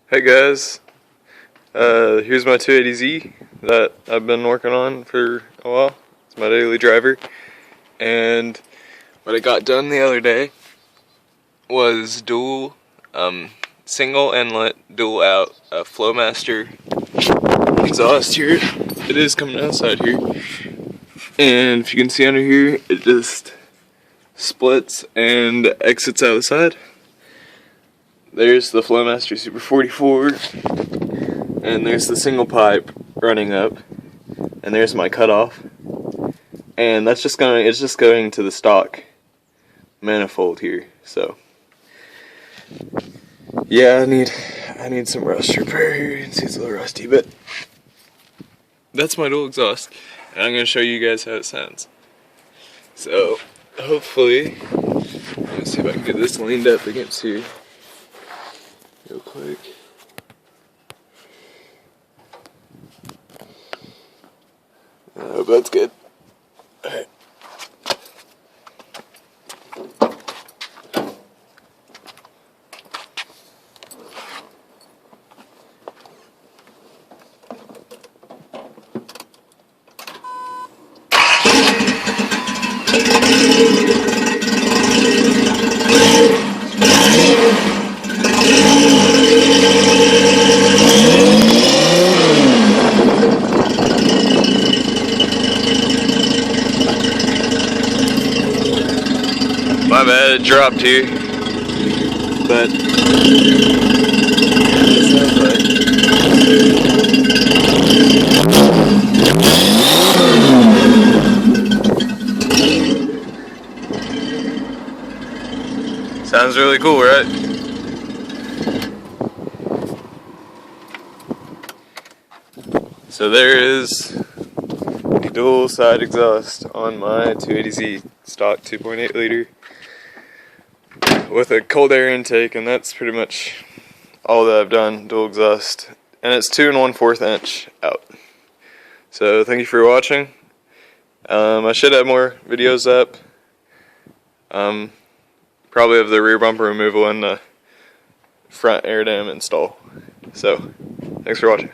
Hey guys, here's my 280Z that I've been working on for a while. It's my daily driver, and what I got done the other day was dual, single inlet, dual out, Flowmaster exhaust here. It is coming outside here, and if you can see under here, it just splits and exits out the side. There's the Flowmaster Super 44, and there's the single pipe running up, and there's my cutoff, and it's just going to the stock manifold here. So yeah, I need some rust repair here. You can see it's a little rusty, but that's my dual exhaust, and I'm gonna show you guys how it sounds. So hopefully, let's see if I can get this leaned up against here real quick. I hope that's good. Alright. My bad, it dropped here, but it sounds like. Sounds really cool, right? So there is the dual side exhaust on my 280Z stock 2.8 liter with a cold air intake, and that's pretty much all that I've done, dual exhaust, and it's 2 1/4 inch out. So thank you for watching. I should have more videos up, probably of the rear bumper removal and the front air dam install. So thanks for watching.